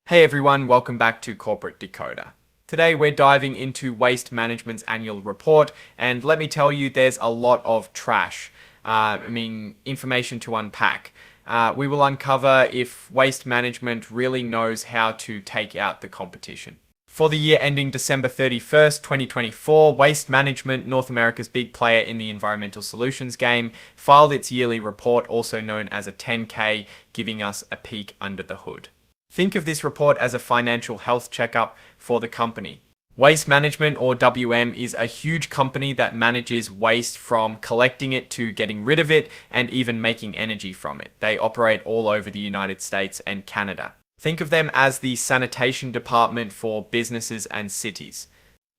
Hey everyone, welcome back to Corporate Decoder. Today we're diving into Waste Management's annual report, and let me tell you, there's a lot of trash. Information to unpack. We will uncover if Waste Management really knows how to take out the competition. For the year ending December 31st, 2024, Waste Management, North America's big player in the environmental solutions game, filed its yearly report, also known as a 10K, giving us a peek under the hood. Think of this report as a financial health checkup for the company. Waste Management, or WM, is a huge company that manages waste from collecting it to getting rid of it and even making energy from it. They operate all over the United States and Canada. Think of them as the sanitation department for businesses and cities.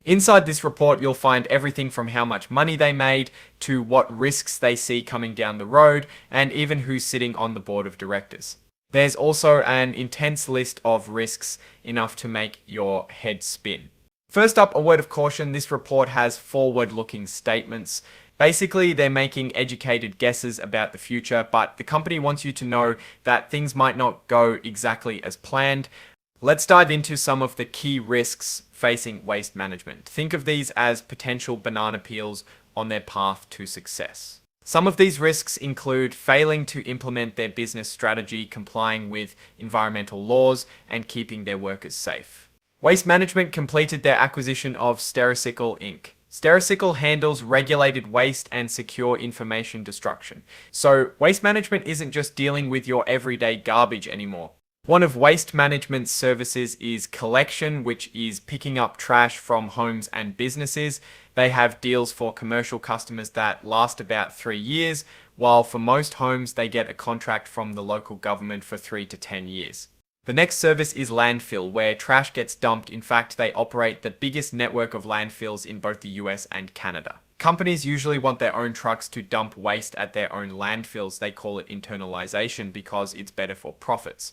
Inside this report, you'll find everything from how much money they made to what risks they see coming down the road and even who's sitting on the board of directors. There's also an intense list of risks, enough to make your head spin. First up, a word of caution: this report has forward-looking statements. Basically, they're making educated guesses about the future, but the company wants you to know that things might not go exactly as planned. Let's dive into some of the key risks facing Waste Management. Think of these as potential banana peels on their path to success. Some of these risks include failing to implement their business strategy, complying with environmental laws, and keeping their workers safe. Waste Management completed their acquisition of Stericycle Inc. Stericycle handles regulated waste and secure information destruction. So Waste Management isn't just dealing with your everyday garbage anymore. One of Waste Management's services is collection, which is picking up trash from homes and businesses. They have deals for commercial customers that last about 3 years, while for most homes they get a contract from the local government for 3 to 10 years. The next service is landfill, where trash gets dumped. In fact, they operate the biggest network of landfills in both the US and Canada. Companies usually want their own trucks to dump waste at their own landfills. They call it internalization because it's better for profits.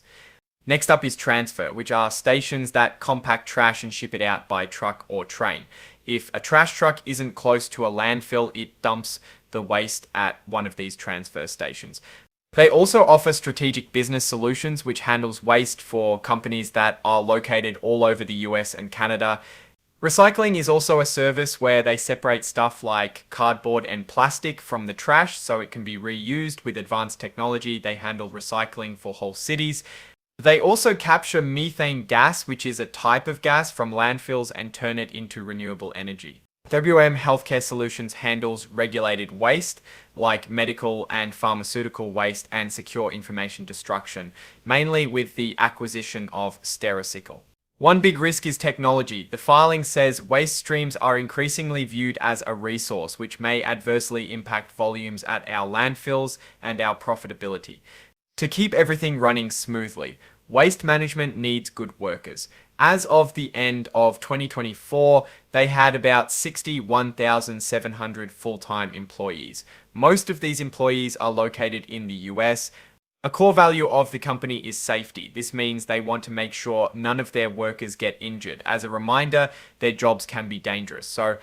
Next up is transfer, which are stations that compact trash and ship it out by truck or train. If a trash truck isn't close to a landfill, it dumps the waste at one of these transfer stations. They also offer strategic business solutions, which handles waste for companies that are located all over the US and Canada. Recycling is also a service where they separate stuff like cardboard and plastic from the trash so it can be reused. With advanced technology, they handle recycling for whole cities. They also capture methane gas, which is a type of gas from landfills, and turn it into renewable energy. WM Healthcare Solutions handles regulated waste, like medical and pharmaceutical waste, and secure information destruction, mainly with the acquisition of Stericycle. One big risk is technology. The filing says waste streams are increasingly viewed as a resource, which may adversely impact volumes at our landfills and our profitability. To keep everything running smoothly, Waste Management needs good workers. As of the end of 2024, they had about 61,700 full-time employees. Most of these employees are located in the US. A core value of the company is safety. This means they want to make sure none of their workers get injured. As a reminder, their jobs can be dangerous. So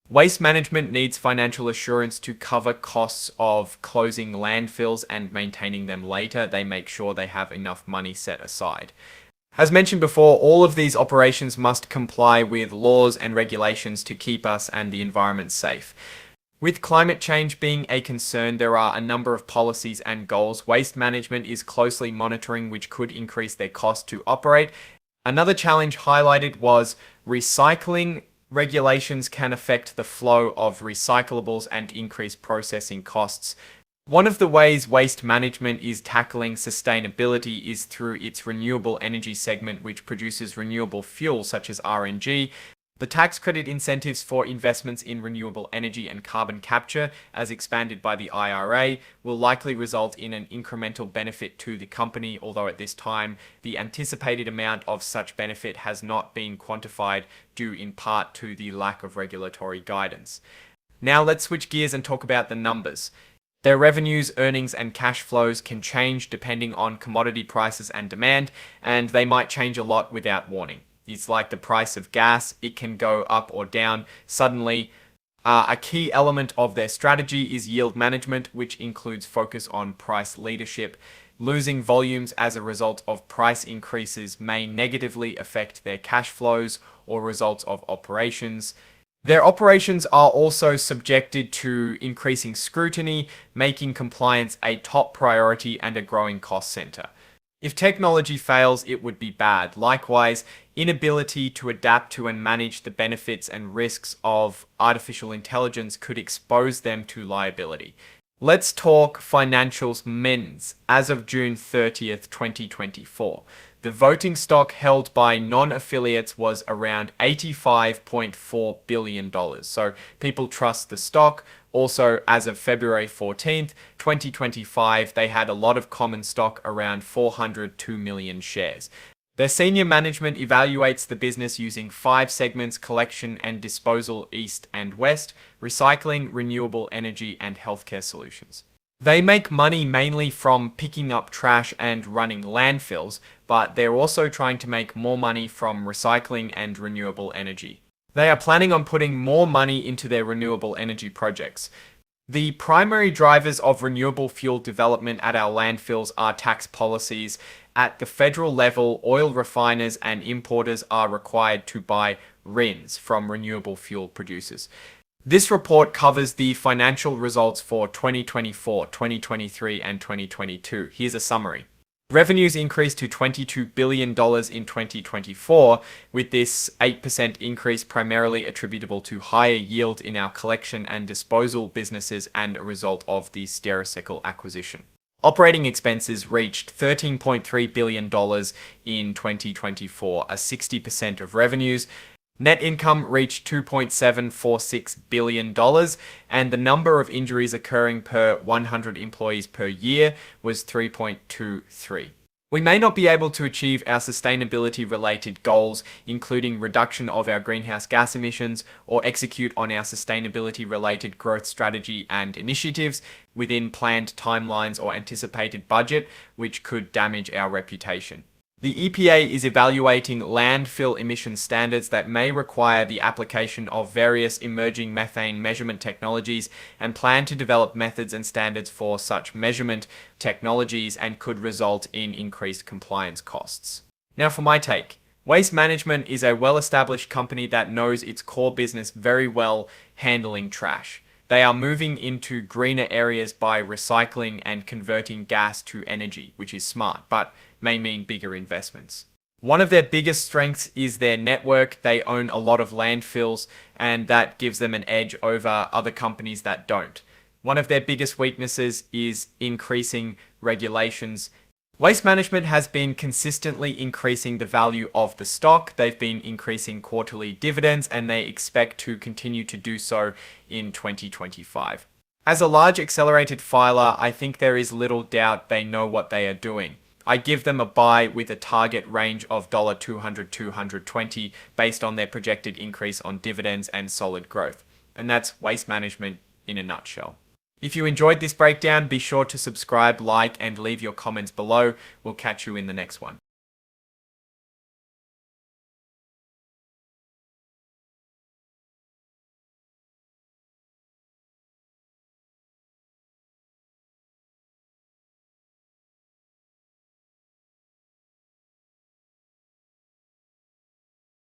Waste Management needs financial assurance to cover costs of closing landfills and maintaining them later. They make sure they have enough money set aside. As mentioned before, all of these operations must comply with laws and regulations to keep us and the environment safe. With climate change being a concern, there are a number of policies and goals Waste Management is closely monitoring, which could increase their cost to operate. Another challenge highlighted was recycling. Regulations can affect the flow of recyclables and increase processing costs. One of the ways Waste Management is tackling sustainability is through its renewable energy segment, which produces renewable fuel such as RNG. The tax credit incentives for investments in renewable energy and carbon capture, as expanded by the IRA, will likely result in an incremental benefit to the company, although at this time, the anticipated amount of such benefit has not been quantified, due in part to the lack of regulatory guidance. Now let's switch gears and talk about the numbers. Their revenues, earnings, and cash flows can change depending on commodity prices and demand, and they might change a lot without warning. It's like the price of gas, it can go up or down suddenly. A key element of their strategy is yield management, which includes focus on price leadership. Losing volumes as a result of price increases may negatively affect their cash flows or results of operations. Their operations are also subjected to increasing scrutiny, making compliance a top priority and a growing cost center. If technology fails, it would be bad. Likewise, inability to adapt to and manage the benefits and risks of artificial intelligence could expose them to liability. Let's talk financials mins. As of June 30th, 2024, the voting stock held by non-affiliates was around $85.4 billion. So people trust the stock. Also, as of February 14th, 2025, they had a lot of common stock, around 402 million shares. Their senior management evaluates the business using 5 segments: collection and disposal, east and west, recycling, renewable energy, and healthcare solutions. They make money mainly from picking up trash and running landfills, but they're also trying to make more money from recycling and renewable energy. They are planning on putting more money into their renewable energy projects. The primary drivers of renewable fuel development at our landfills are tax policies. At the federal level, oil refiners and importers are required to buy RINs from renewable fuel producers. This report covers the financial results for 2024, 2023, and 2022. Here's a summary. Revenues increased to $22 billion in 2024, with this 8% increase primarily attributable to higher yield in our collection and disposal businesses and a result of the Stericycle acquisition. Operating expenses reached $13.3 billion in 2024, a 60% of revenues. Net income reached $2.746 billion, and the number of injuries occurring per 100 employees per year was 3.23. We may not be able to achieve our sustainability-related goals, including reduction of our greenhouse gas emissions, or execute on our sustainability-related growth strategy and initiatives within planned timelines or anticipated budget, which could damage our reputation. The EPA is evaluating landfill emission standards that may require the application of various emerging methane measurement technologies, and plan to develop methods and standards for such measurement technologies, and could result in increased compliance costs. Now for my take. Waste Management is a well-established company that knows its core business very well, handling trash. They are moving into greener areas by recycling and converting gas to energy, which is smart, but may mean bigger investments. One of their biggest strengths is their network. They own a lot of landfills, and that gives them an edge over other companies that don't. One of their biggest weaknesses is increasing regulations. Waste Management has been consistently increasing the value of the stock. They've been increasing quarterly dividends, and they expect to continue to do so in 2025. As a large accelerated filer, I think there is little doubt they know what they are doing. I give them a buy with a target range of $200-$220 based on their projected increase on dividends and solid growth. And that's Waste Management in a nutshell. If you enjoyed this breakdown, be sure to subscribe, like, and leave your comments below. We'll catch you in the next one.